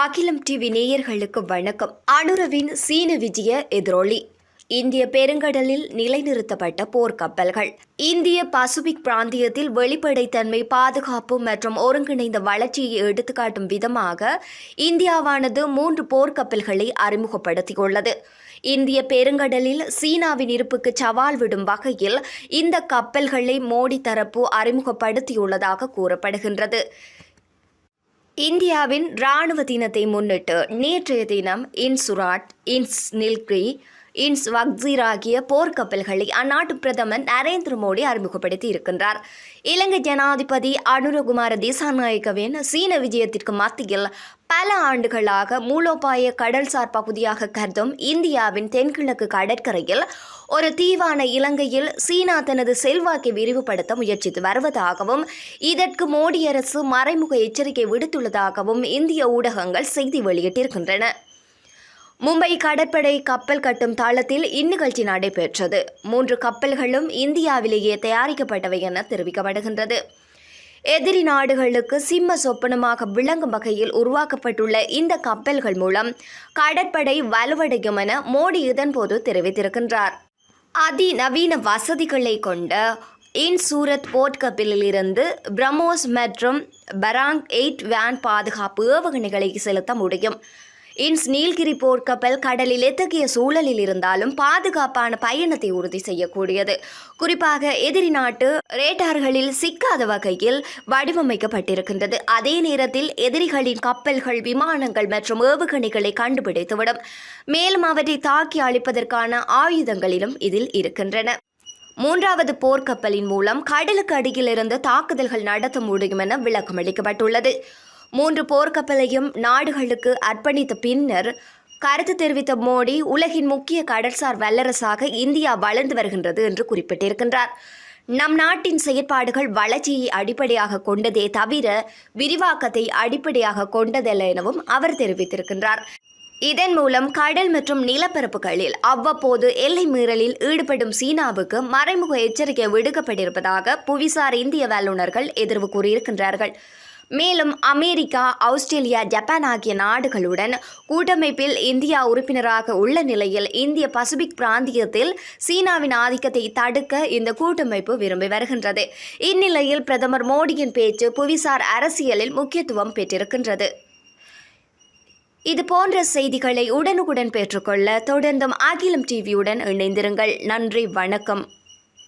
அகிலம் டிவி நேயர்களுக்கு வணக்கம். அனுரவின் சீன விஜய எதிரொலி. இந்திய பெருங்கடலில் நிலைநிறுத்தப்பட்ட போர்க்கப்பல்கள். இந்திய பசிபிக் பிராந்தியத்தில் வெளிப்படைத்தன்மை, பாதுகாப்பு மற்றும் ஒருங்கிணைந்த வளர்ச்சியை எடுத்துக்காட்டும் விதமாக இந்தியாவானது 3 போர்க்கப்பல்களை அறிமுகப்படுத்தியுள்ளது. இந்திய பெருங்கடலில் சீனாவின் இருப்புக்கு சவால் விடும் வகையில் இந்த கப்பல்களை மோடி தரப்பு அறிமுகப்படுத்தியுள்ளதாக கூறப்படுகின்றது. இந்தியாவின் இராணுவ தினத்தை முன்னிட்டு நேற்றைய தினம் இன்சுராட், இன்ஸ் நில்கிரி, இன்ஸ் வக்சீர் ஆகிய போர்க்கப்பல்களை அந்நாட்டு பிரதமர் நரேந்திர மோடி அறிமுகப்படுத்தி இருக்கின்றார். இலங்கை ஜனாதிபதி அனுரகுமார திசாநாயக்கவின் சீன விஜயத்திற்கு மத்தியில் பல ஆண்டுகளாக மூலோபாய கடல்சார் பகுதியாக கருதும் இந்தியாவின் தென்கிழக்கு கடற்கரையில் ஒரு தீவான இலங்கையில் சீனா தனது செல்வாக்கை விரிவுபடுத்த முயற்சித்து வருவதாகவும் இதற்கு மோடி அரசு மறைமுக எச்சரிக்கை விடுத்துள்ளதாகவும் இந்திய ஊடகங்கள் செய்தி வெளியிட்டிருக்கின்றன. மும்பை கடற்படை கப்பல் கட்டும் தளத்தில் இந்நிகழ்ச்சி நடைபெற்றது. 3 கப்பல்களும் இந்தியாவிலேயே தயாரிக்கப்பட்டவை என தெரிவிக்கப்படுகின்றது. எதிரி நாடுகளுக்கு சிம்ம சொப்பனமாக விளங்கும் வகையில் உருவாக்கப்பட்டுள்ள இந்த கப்பல்கள் மூலம் கடற்படை வலுவடையும் என மோடி இதன்போது தெரிவித்திருக்கின்றார். அதிநவீன வசதிகளை கொண்ட இன்சூரத் போர்க்கப்பலில் இருந்து பிரம்மோஸ் மற்றும் பராங் 8 வேன் பாதுகாப்பு ஏவுகணைகளை செலுத்த முடியும். இன்ஸ் நீல்கிரி போர்க்கப்பல் கடலில் எத்தகைய சூழலில் இருந்தாலும் பாதுகாப்பான பயணத்தை உறுதி செய்யக்கூடியது. குறிப்பாக எதிரி நாட்டு ரேடார்களில் சிக்காத வகையில் வடிவமைக்கப்பட்டிருக்கின்றது. அதே நேரத்தில் எதிரிகளின் கப்பல்கள், விமானங்கள் மற்றும் ஏவுகணைகளை கண்டுபிடித்துவிடும். மேலும் அவற்றை தாக்கி அழிப்பதற்கான ஆயுதங்களிலும் இதில் இருக்கின்றன. 3வது போர்க்கப்பலின் மூலம் கடலுக்கு அடியிலிருந்து தாக்குதல்கள் நடத்த முடியும் என விளக்கமளிக்கப்பட்டுள்ளது. 3 போர்க்கப்பலையும் நாடுகளுக்கு அர்ப்பணித்த பின்னர் கருத்து தெரிவித்த மோடி, உலகின் முக்கிய கடல்சார் வல்லரசாக இந்தியா வளர்ந்து வருகின்றது என்று குறிப்பிட்டிருக்கின்றார். நம் நாட்டின் செயற்பாடுகள் வளர்ச்சியை அடிப்படையாக கொண்டதே தவிர விரிவாக்கத்தை அடிப்படையாக கொண்டதல்ல எனவும் அவர் தெரிவித்திருக்கின்றார். இதன் மூலம் கடல் மற்றும் நிலப்பரப்புகளில் அவ்வப்போது எல்லை மீறலில் ஈடுபடும் சீனாவுக்கு மறைமுக எச்சரிக்கை விடுக்கப்பட்டிருப்பதாக புவிசார் இந்திய வல்லுநர்கள் எதிர்வு கூறியிருக்கின்றார்கள். மேலும் அமெரிக்கா, ஆஸ்திரேலியா, ஜப்பான் ஆகிய நாடுகளுடன் கூட்டமைப்பில் இந்தியா உறுப்பினராக உள்ள நிலையில் இந்திய பசிபிக் பிராந்தியத்தில் சீனாவின் ஆதிக்கத்தை தடுக்க இந்த கூட்டமைப்பு விரும்பி வருகின்றது. இந்நிலையில் பிரதமர் மோடியின் பேச்சு புவிசார் அரசியலில் முக்கியத்துவம் பெற்றிருக்கின்றது. இது போன்ற செய்திகளை உடனுக்குடன் பெற்றுக்கொள்ள தொடர்ந்தும் அகிலம் டிவியுடன் இணைந்திருங்கள். நன்றி, வணக்கம்.